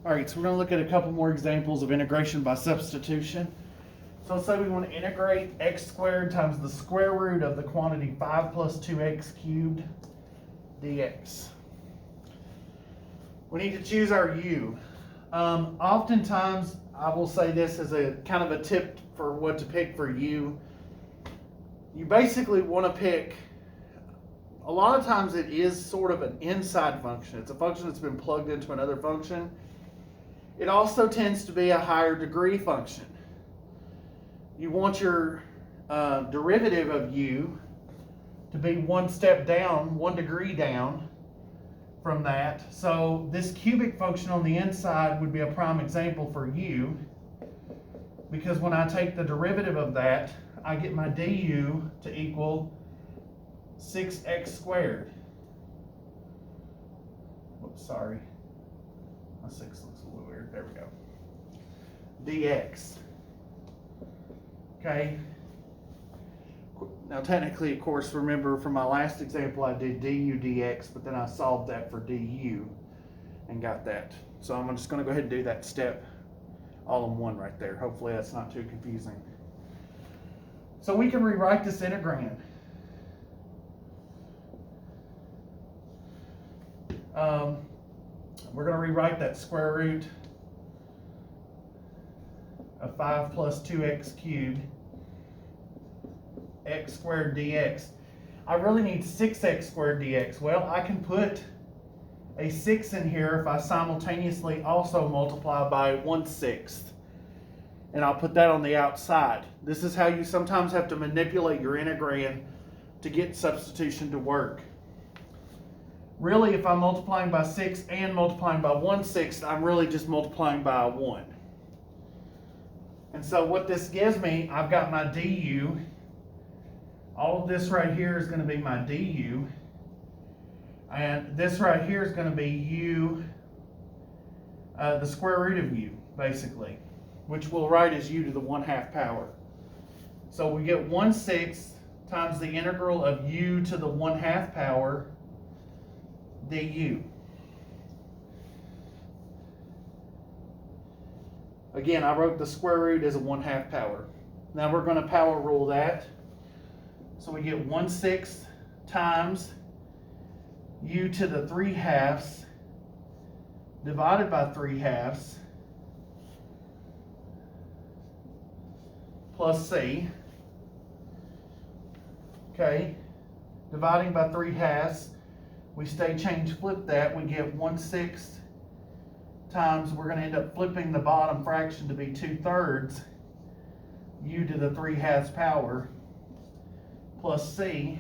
All right, so we're going to look at a couple more examples of integration by substitution. So let's say we want to integrate x squared times the square root of the quantity 5 plus 2x cubed dx. We need to choose our u. Oftentimes, I will say this as a kind of a tip for what to pick for u. You basically want to pick, a lot of times it is sort of an inside function. It's a function that's been plugged into another function. It also tends to be a higher degree function. You want your derivative of u to be one step down, 1 degree down from that. So this cubic function on the inside would be a prime example for u, because when I take the derivative of that, I get my du to equal 6x squared. Oops, sorry. My 6 looks a little weird. There we go. dx. Okay. Now technically, of course, remember from my last example I did du dx, but then I solved that for du and got that. So I'm just going to go ahead and do that step all in one right there. Hopefully that's not too confusing. So we can rewrite this integrand. We're going to rewrite that square root of 5 plus 2x cubed x squared dx. I really need 6x squared dx. Well, I can put a 6 in here if I simultaneously also multiply by 1/6. And I'll put that on the outside. This is how you sometimes have to manipulate your integrand to get substitution to work. Really, if I'm multiplying by 6 and multiplying by 1/6, I'm really just multiplying by 1. And so what this gives me, I've got my du. All of this right here is going to be my du. And this right here is going to be u, the square root of u, basically, which we'll write as u to the 1/2 power. So we get 1/6 times the integral of u to the 1/2 power du. Again, I wrote the square root as a 1/2 power. Now we're going to power rule that. So we get 1/6 times u to the 3/2 divided by 3/2 plus c. Okay, dividing by 3/2, we flip that, we get 1/6 times, we're going to end up flipping the bottom fraction to be 2/3 u to the 3/2 power plus c.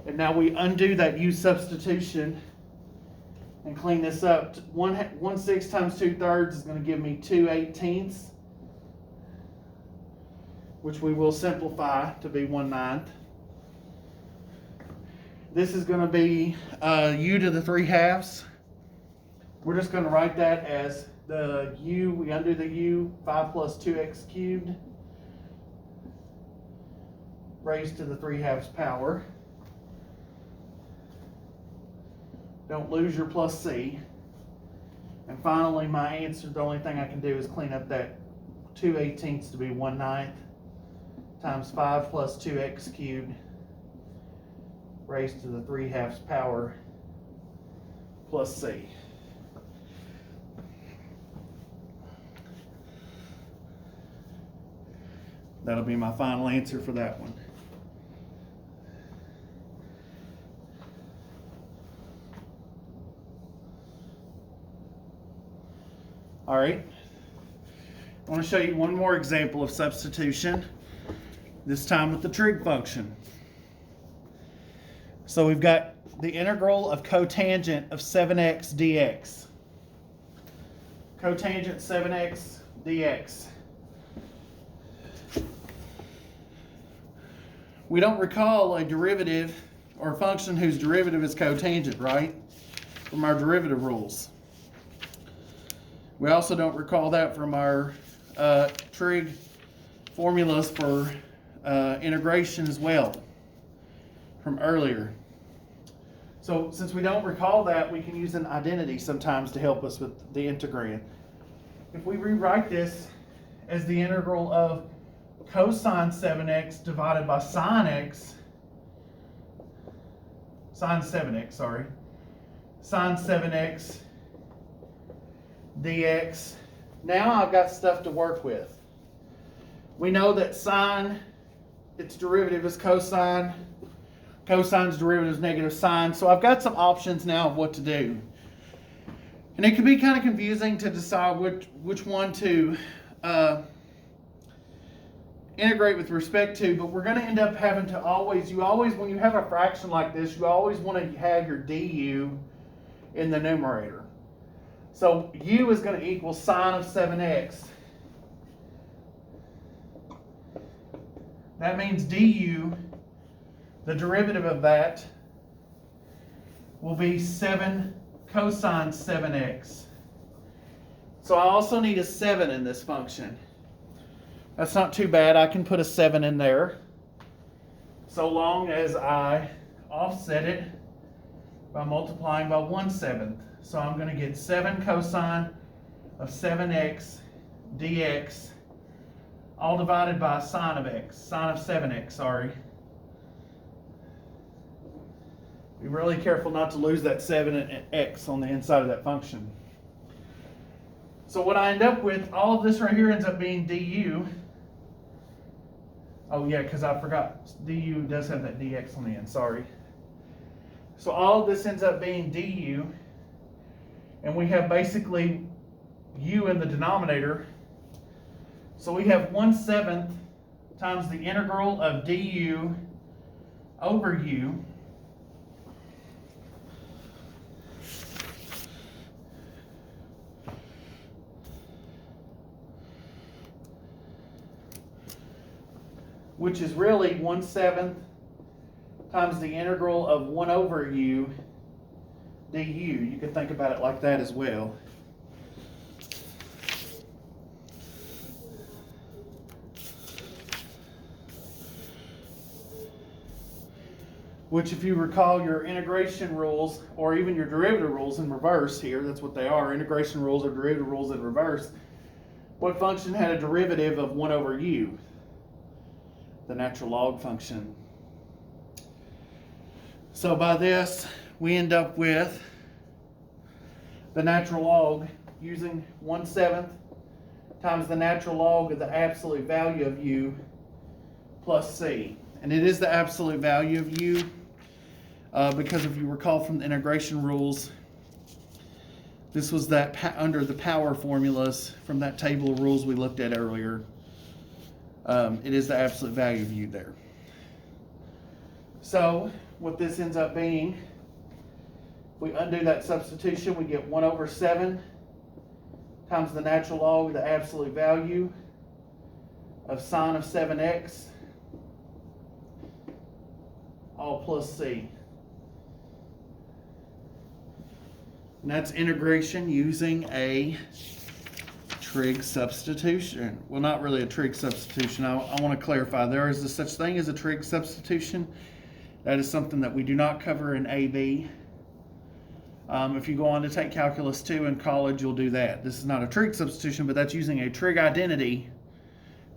And now we undo that u substitution and clean this up. 1/6 times 2/3 is going to give me 2/18, which we will simplify to be 1/9. This is going to be u to the 3/2. We're just going to write that as the u, we undo the u, 5 plus 2x cubed raised to the 3/2 power. Don't lose your plus c. And finally, my answer, the only thing I can do is clean up that 2/18 to be 1/9 times 5 plus 2x cubed raised to the 3/2 power plus c. That'll be my final answer for that one. All right. I want to show you one more example of substitution, this time with the trig function. So we've got the integral of cotangent of 7x dx. Cotangent 7x dx. We don't recall a derivative or a function whose derivative is cotangent, right? From our derivative rules. We also don't recall that from our trig formulas for integration as well from earlier. So since we don't recall that, we can use an identity sometimes to help us with the integrand. If we rewrite this as the integral of cosine 7x divided by sine 7x, sine 7x dx, now I've got stuff to work with. We know that sine, its derivative is cosine. Cosine's derivative is negative sine. So I've got some options now of what to do. And it can be kind of confusing to decide which one to integrate with respect to, but we're going to end up having to when you have a fraction like this, you always want to have your du in the numerator. So u is going to equal sine of 7x. That means du, the derivative of that, will be 7 cosine 7x. So I also need a 7 in this function. That's not too bad. I can put a 7 in there, so long as I offset it by multiplying by 1/7. So I'm going to get 7 cosine of 7x dx, all divided by sine of 7x, sorry. Be really careful not to lose that 7 and x on the inside of that function. So what I end up with, all of this right here ends up being du. Oh yeah, because I forgot, du does have that dx on the end, sorry. So all of this ends up being du, and we have basically u in the denominator. So we have 1/7 times the integral of du over u, which is really 1/7 times the integral of 1 over u du. You can think about it like that as well. Which, if you recall your integration rules, or even your derivative rules in reverse here, that's what they are, integration rules or derivative rules in reverse. What function had a derivative of 1 over u? The natural log function. So by this, we end up with the natural log using 1/7 times the natural log of the absolute value of u plus c. And it is the absolute value of u because if you recall from the integration rules, this was that under the power formulas from that table of rules we looked at earlier. It is the absolute value of u there. So what this ends up being, if we undo that substitution, we get 1 over 7 times the natural log of the absolute value of sine of 7x, all plus c. And that's integration using a trig substitution. Well, not really a trig substitution. I want to clarify. There is such thing as a trig substitution. That is something that we do not cover in AB. If you go on to take Calculus 2 in college, you'll do that. This is not a trig substitution, but that's using a trig identity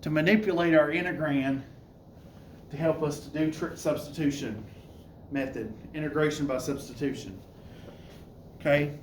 to manipulate our integrand to help us to do trig substitution method, integration by substitution. Okay?